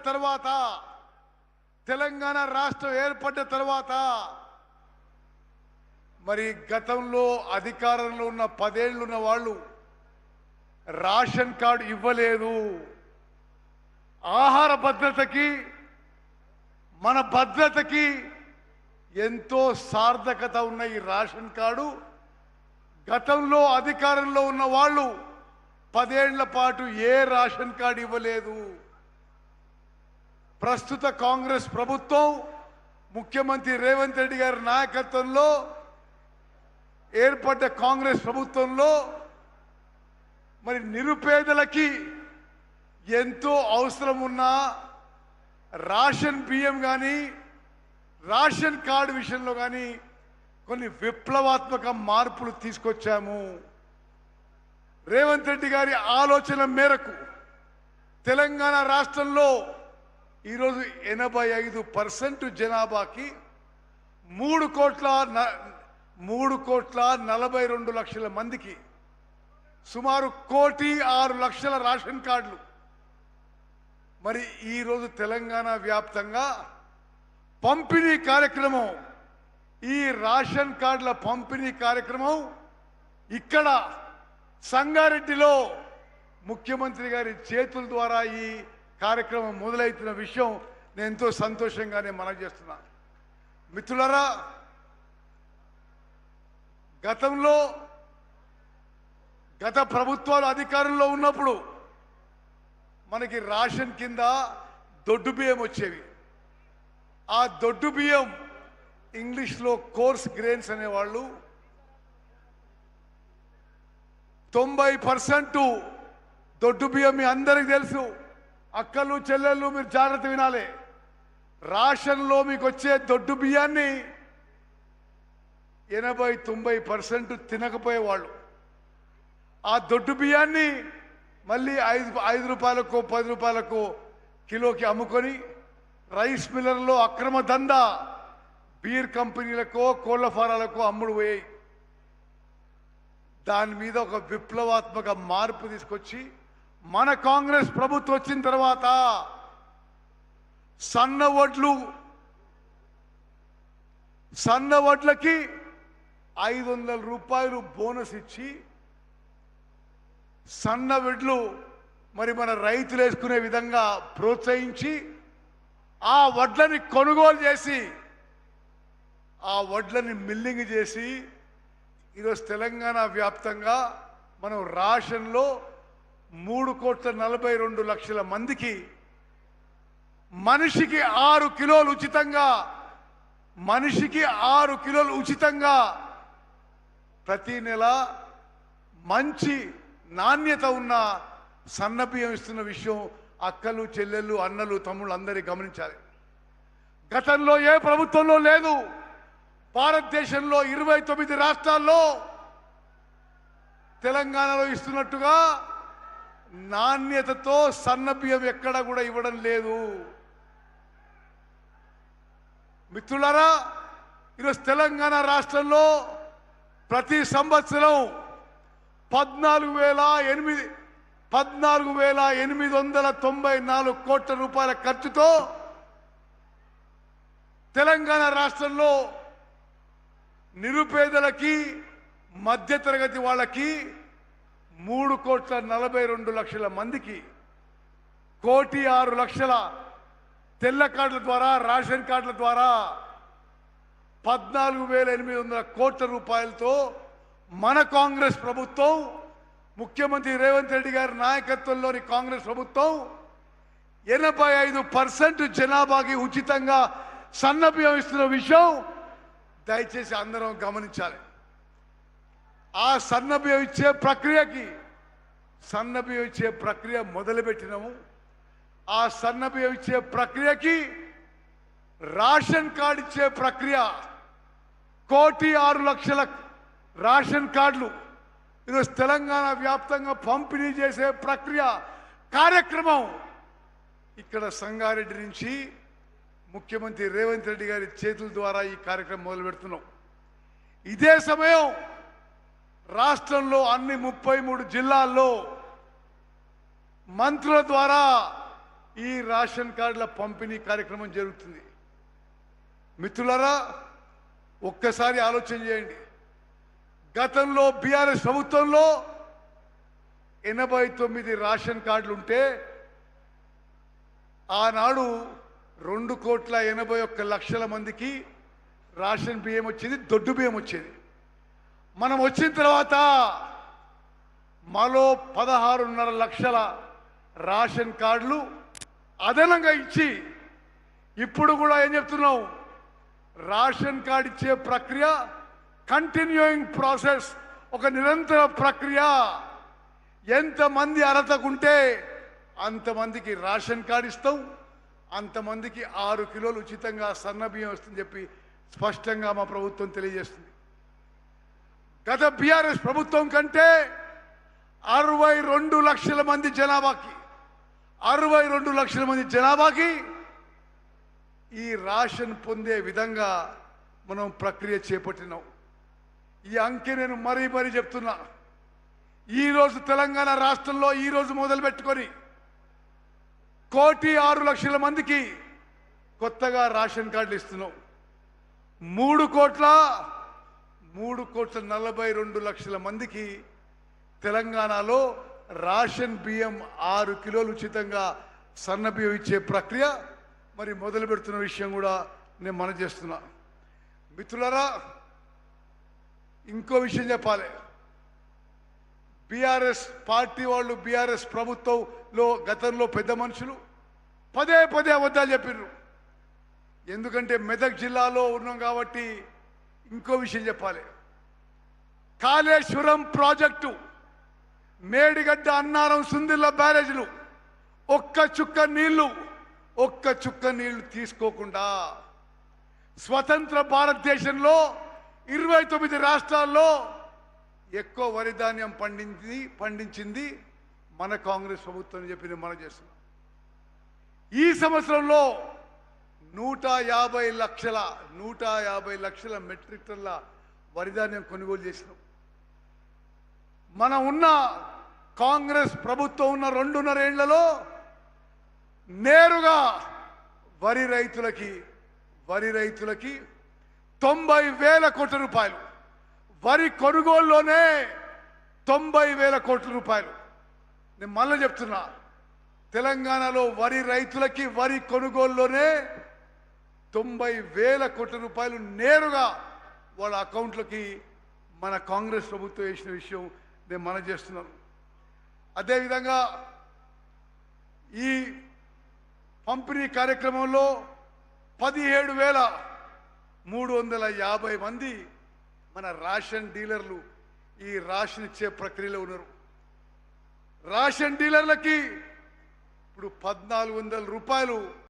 తర్వాత, తెలంగాణ రాష్ట్రం ఏర్పడ్డ తర్వాత మరి గతంలో అధికారంలో ఉన్న 10 ఏళ్ళు ఉన్న వాళ్ళు రేషన్ కార్డు ఇవ్వలేదు. ఆహార భద్రతకి, మన భద్రతకి ఎంతో సార్థకత ఉన్న ఈ రేషన్ కార్డు గతంలో అధికారంలో ఉన్న వాళ్ళు 10 ఏళ్ల పాటు ఏ రేషన్ కార్డు ఇవ్వలేదు. ప్రస్తుత కాంగ్రెస్ ప్రభుత్వం ముఖ్యమంత్రి రేవంత్ రెడ్డి గారి నాయకత్వంలో ఏర్పడ్డ కాంగ్రెస్ ప్రభుత్వంలో మరి నిరుపేదలకి ఎంతో అవసరం ఉన్న రేషన్ బియ్యం కానీ రేషన్ కార్డు విషయంలో కానీ కొన్ని విప్లవాత్మక మార్పులు తీసుకొచ్చాము. రేవంత్ రెడ్డి గారి ఆలోచన మేరకు తెలంగాణ రాష్ట్రంలో ఈరోజు 85% జనాభాకి 3,42,00,000 మందికి సుమారు 1,06,00,000 రేషన్ కార్డులు. మరి ఈరోజు తెలంగాణ వ్యాప్తంగా పంపిణీ కార్యక్రమం, ఈ రేషన్ కార్డుల పంపిణీ కార్యక్రమం ఇక్కడ సంగారెడ్డిలో ముఖ్యమంత్రి గారి చేతుల ద్వారా ఈ కార్యక్రమం మొదలవుతున్న విషయం నేను ఎంతో సంతోషంగానే మనవి చేస్తున్నాను. మిత్రులారా, గతంలో గత ప్రభుత్వాలు అధికారంలో ఉన్నప్పుడు మనకి రేషన్ కింద దొడ్డు బియ్యం వచ్చేవి. ఆ దొడ్డు బియ్యం ఇంగ్లీష్లో కోర్స్ గ్రెయిన్స్ అనేవాళ్ళు. 90% దొడ్డు బియ్యం మీ అందరికి తెలుసు. అక్కలు చెల్లెళ్ళు మీరు జాగ్రత్త వినాలి. రేషన్లో మీకు వచ్చే దొడ్డు బియ్యాన్ని 80-90% తినకపోయేవాళ్ళు. ఆ దొడ్డు బియ్యాన్ని మళ్ళీ 5 రూపాయలకు 10 రూపాయలకు కిలోకి అమ్ముకొని రైస్ మిల్లర్లో అక్రమ దందా బీర్ కంపెనీలకో కోళ్ల ఫారాలకో అమ్ముడు పోయాయి. దాని మీద ఒక విప్లవాత్మక మార్పు తీసుకొచ్చి మన కాంగ్రెస్ ప్రభుత్వం వచ్చిన తర్వాత సన్న వడ్లకి 500 రూపాయలు బోనస్ ఇచ్చి సన్న వడ్లు మరి మన రైతులు వేసుకునే విధంగా ప్రోత్సహించి ఆ వడ్లని కొనుగోలు చేసి ఆ వడ్లని మిల్లింగ్ చేసి ఈరోజు తెలంగాణ వ్యాప్తంగా మనం రేషన్లో 3,42,00,000 మందికి మనిషికి 6 కిలోలు ఉచితంగా ప్రతి నెల మంచి నాణ్యత ఉన్న సన్న బియ్యం ఇస్తున్న విషయం అక్కలు చెల్లెళ్ళు అన్నలు తమ్ముళ్ళు అందరూ గమనించాలి. గతంలో ఏ ప్రభుత్వంలో లేదు. భారతదేశంలో 29 రాష్ట్రాల్లో తెలంగాణలో ఇస్తున్నట్టుగా నాణ్యతతో సన్న బియ్యం ఎక్కడ కూడా ఇవ్వడం లేదు. మిత్రులారా, ఈరోజు తెలంగాణ రాష్ట్రంలో ప్రతి సంవత్సరం 14,894 కోట్ల రూపాయల ఖర్చుతో తెలంగాణ రాష్ట్రంలో నిరుపేదలకి మధ్యతరగతి వాళ్ళకి 3,42,00,000 మందికి 1,06,00,000 తెల్ల కార్డుల ద్వారా రేషన్ కార్డుల ద్వారా 14,800 కోట్ల రూపాయలతో మన కాంగ్రెస్ ప్రభుత్వం ముఖ్యమంత్రి రేవంత్ రెడ్డి గారి నాయకత్వంలోని కాంగ్రెస్ ప్రభుత్వం 85% జనాభాకి ఉచితంగా సన్న బియ్యం ఇస్తున్న విషయం దయచేసి అందరం గమనించాలి. ఆ సన్న బియ్యం ఇచ్చే ప్రక్రియ మొదలుపెట్టినాము. ఆ సన్న బియ్యం ఇచ్చే ప్రక్రియకి రేషన్ కార్డు ఇచ్చే ప్రక్రియ 1,06,00,000 రేషన్ కార్డులు ఈరోజు తెలంగాణ వ్యాప్తంగా పంపిణీ చేసే ప్రక్రియ కార్యక్రమం ఇక్కడ సంగారెడ్డి నుంచి ముఖ్యమంత్రి రేవంత్ రెడ్డి గారి చేతుల ద్వారా ఈ కార్యక్రమం మొదలు పెడుతున్నాం. ఇదే సమయం రాష్ట్రంలో అన్ని 33 జిల్లాల్లో మంత్రుల ద్వారా ఈ రేషన్ కార్డుల పంపిణీ కార్యక్రమం జరుగుతుంది. మిత్రులారా, ఒక్కసారి ఆలోచన చేయండి. గతంలో బీఆర్ఎస్ ప్రభుత్వంలో 89 రేషన్ కార్డులు ఉంటే ఆనాడు 2,81,00,000 మందికి రేషన్ బియ్యం వచ్చేది, దొడ్డు బియ్యం వచ్చేది. మనం వచ్చిన తర్వాత మరో 16.5 లక్షల రేషన్ కార్డులు అదనంగా ఇచ్చి ఇప్పుడు కూడా ఏం చెప్తున్నాం, రేషన్ కార్డు ఇచ్చే ప్రక్రియ కంటిన్యూయింగ్ ప్రాసెస్, ఒక నిరంతర ప్రక్రియ. ఎంతమంది అర్హతకుంటే అంతమందికి రేషన్ కార్డు ఇస్తాం, అంతమందికి 6 కిలోలు ఉచితంగా సన్న బియ్యం వస్తుందని చెప్పి స్పష్టంగా మా ప్రభుత్వం తెలియజేస్తుంది. గత బీఆర్ఎస్ ప్రభుత్వం కంటే 62 లక్షల మంది జనాభాకి 62 లక్షల మంది జనాభాకి ఈ రేషన్ పొందే విధంగా మనం ప్రక్రియ చేపట్టినాం. ఈ అంకె నేను మరీ చెప్తున్నా. ఈరోజు తెలంగాణ రాష్ట్రంలో ఈరోజు మొదలు పెట్టుకొని 1,06,00,000 మందికి కొత్తగా రేషన్ కార్డులు ఇస్తున్నాం. 3,42,00,000 మందికి తెలంగాణలో రేషన్ బియ్యం 6 కిలోలు ఉచితంగా సన్న బియ్యం ఇచ్చే ప్రక్రియ మరి మొదలు పెడుతున్న విషయం కూడా నేను మనవి చేస్తున్నా. మిత్రులారా, ఇంకో విషయం చెప్పాలి. బీఆర్ఎస్ పార్టీ వాళ్ళు, బీఆర్ఎస్ ప్రభుత్వంలో గతంలో పెద్ద మనుషులు పదే అబద్ధాలు చెప్పిర్రు. ఎందుకంటే మెదక్ జిల్లాలో ఉన్నాం కాబట్టి ఇంకో విషయం చెప్పాలి. కాళేశ్వరం ప్రాజెక్టు, మేడిగడ్డ, అన్నారం, సుందిల్ల బ్యారేజీలు ఒక్క చుక్క నీళ్లు తీసుకోకుండా స్వతంత్ర భారతదేశంలో 29 రాష్ట్రాల్లో ఎక్కువ వరి ధాన్యం పండించింది మన కాంగ్రెస్ ప్రభుత్వం అని చెప్పి నేను మనం చేస్తున్నాం. ఈ సంవత్సరంలో 150 లక్షల మెట్రిక్ టన్ల వరి ధాన్యం కొనుగోలు చేసినాం. మనం ఉన్న కాంగ్రెస్ ప్రభుత్వం ఉన్న 2.5 ఏళ్లలో నేరుగా వరి రైతులకి 90,000 కోట్ల రూపాయలు, వరి కొనుగోలులోనే 90,000 కోట్ల రూపాయలు. నేను మళ్ళీ చెప్తున్నా, తెలంగాణలో వరి రైతులకి వరి కొనుగోలులోనే 90,000 కోట్ల రూపాయలు నేరుగా వాళ్ళ అకౌంట్లకి మన కాంగ్రెస్ ప్రభుత్వం వేసిన విషయం నేను మనం చేస్తున్నాను. అదేవిధంగా ఈ పంపిణీ కార్యక్రమంలో 17,350 మంది మన రేషన్ డీలర్లు ఈ రేషన్ ఇచ్చే ప్రక్రియలో ఉన్నారు. రేషన్ డీలర్లకి ఇప్పుడు 1,400 రూపాయలు